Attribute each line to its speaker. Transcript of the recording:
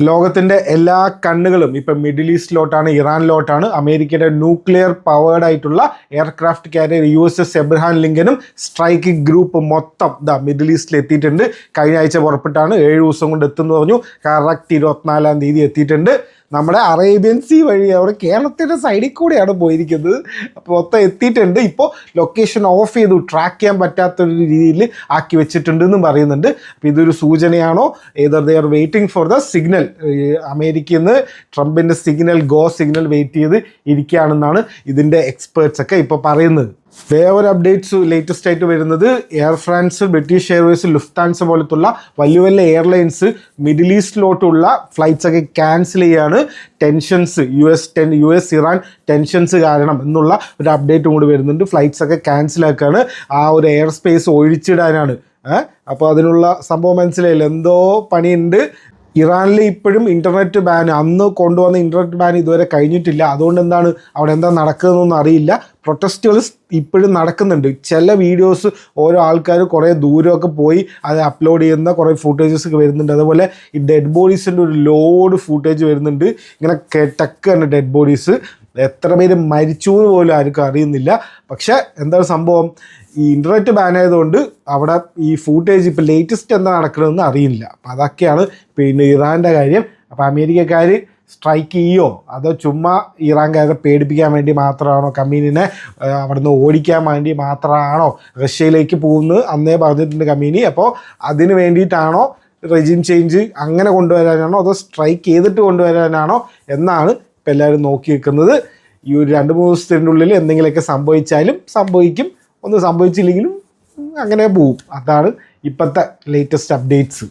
Speaker 1: ലോകത്തിൻ്റെ എല്ലാ കണ്ണുകളും ഇപ്പം മിഡിൽ ഈസ്റ്റിലോട്ടാണ്, ഇറാനിലോട്ടാണ്. അമേരിക്കയുടെ ന്യൂക്ലിയർ പവേർഡ് ആയിട്ടുള്ള എയർക്രാഫ്റ്റ് കാരിയർ USS എബ്രഹാം ലിങ്കനും സ്ട്രൈക്കിംഗ് ഗ്രൂപ്പ് മൊത്തം മിഡിൽ ഈസ്റ്റിൽ എത്തിയിട്ടുണ്ട്. കഴിഞ്ഞ ആഴ്ച പുറപ്പെട്ടാണ്, 7 ദിവസം കൊണ്ട് എത്തുമെന്ന് പറഞ്ഞു. കറക്റ്റ് 24-ാം തീയതി എത്തിയിട്ടുണ്ട്. നമ്മുടെ അറേബ്യൻ സീ വഴി അവിടെ കേരളത്തിൻ്റെ സൈഡിൽ കൂടെയാണ് പോയിരിക്കുന്നത്. അപ്പോൾ മൊത്തം എത്തിയിട്ടുണ്ട്. ഇപ്പോൾ ലൊക്കേഷൻ ഓഫ് ചെയ്തു, ട്രാക്ക് ചെയ്യാൻ പറ്റാത്തൊരു രീതിയിൽ ആക്കി വെച്ചിട്ടുണ്ട് എന്നും പറയുന്നുണ്ട്. അപ്പോൾ ഇതൊരു സൂചനയാണോ, either they are waiting for the signal, അമേരിക്കയിൽ നിന്ന് ട്രംപിൻ്റെ സിഗ്നൽ, ഗോ സിഗ്നൽ വെയിറ്റ് ചെയ്ത് ഇരിക്കുകയാണെന്നാണ് ഇതിൻ്റെ എക്സ്പേർട്സ് ഒക്കെ ഇപ്പോൾ പറയുന്നത്. വേറെ അപ്ഡേറ്റ്സ് ലേറ്റസ്റ്റ് ആയിട്ട് വരുന്നത്, air France, British Airways, Lufthansa പോലത്തുള്ള വലിയ വലിയ എയർലൈൻസ് മിഡിൽ ഈസ്റ്റിലോട്ടുള്ള ഫ്ലൈറ്റ്സ് ഒക്കെ ക്യാൻസൽ ചെയ്യാണ്. ടെൻഷൻസ് US ഇറാൻ ടെൻഷൻസ് കാരണം എന്നുള്ള ഒരു അപ്ഡേറ്റും കൂടി വരുന്നുണ്ട്. ഫ്ലൈറ്റ്സ് ഒക്കെ ക്യാൻസൽ ആക്കുകയാണ്. ആ ഒരു എയർ സ്പേസ് ഒഴിച്ചിടാനാണ്. അപ്പോൾ അതിനുള്ള സംഭവം മനസ്സിലായില്ല, എന്തോ പണിയുണ്ട്. ഇറാനിൽ ഇപ്പോഴും ഇൻ്റർനെറ്റ് ബാൻ, അന്ന് കൊണ്ടുവന്ന ഇൻ്റർനെറ്റ് ബാൻ ഇതുവരെ കഴിഞ്ഞിട്ടില്ല. അതുകൊണ്ട് എന്താണ് അവിടെ എന്താ നടക്കുന്നതെന്നൊന്നും അറിയില്ല. പ്രൊട്ടസ്റ്റുകൾ ഇപ്പോഴും നടക്കുന്നുണ്ട്. ചില വീഡിയോസ് ഓരോ ആൾക്കാർ കുറേ ദൂരമൊക്കെ പോയി അത് അപ്ലോഡ് ചെയ്യുന്ന കുറേ ഫുട്ടേജസ് ഒക്കെ വരുന്നുണ്ട്. അതുപോലെ ഈ ഡെഡ് ബോഡീസിൻ്റെ ഒരു ലോഡ് ഫുട്ടേജ് വരുന്നുണ്ട്. ഇങ്ങനെ ടക്കാണ് ഡെഡ് ബോഡീസ്. എത്ര പേര് മരിച്ചു എന്ന് പോലും ആർക്കും അറിയുന്നില്ല. പക്ഷേ എന്താണ് സംഭവം, ഈ ഇൻ്റർനെറ്റ് ബാൻ ആയതുകൊണ്ട് അവിടെ ഈ ഫൂട്ടേജ് ഇപ്പോൾ ലേറ്റസ്റ്റ് എന്താ നടക്കണമെന്ന് അറിയില്ല. അപ്പോൾ അതൊക്കെയാണ് പിന്നെ ഇറാൻ്റെ കാര്യം. അപ്പോൾ അമേരിക്കക്കാർ സ്ട്രൈക്ക് ചെയ്യോ അതോ ചുമ്മാ ഇറാൻകാരെ പേടിപ്പിക്കാൻ വേണ്ടി മാത്രമാണോ, കമ്മീനിനെ അവിടുന്ന് ഓടിക്കാൻ വേണ്ടി മാത്രമാണോ റഷ്യയിലേക്ക് പോകുന്നത് അന്നേ പറഞ്ഞിട്ടുണ്ട് കമ്മീനി. അപ്പോൾ അതിന് വേണ്ടിയിട്ടാണോ റെജിം ചേഞ്ച് അങ്ങനെ കൊണ്ടുവരാനാണോ അതോ സ്ട്രൈക്ക് ചെയ്തിട്ട് കൊണ്ടുവരാനാണോ എന്നാണ് ഇപ്പോൾ എല്ലാവരും നോക്കി വെക്കുന്നത്. ഈ ഒരു 2-3 ദിവസത്തിൻ്റെ ഉള്ളിൽ എന്തെങ്കിലുമൊക്കെ സംഭവിച്ചാലും സംഭവിക്കും, ഒന്നും സംഭവിച്ചില്ലെങ്കിലും അങ്ങനെ പോവും. അതാണ് ഇപ്പോഴത്തെ ലേറ്റസ്റ്റ് അപ്ഡേറ്റ്സ്.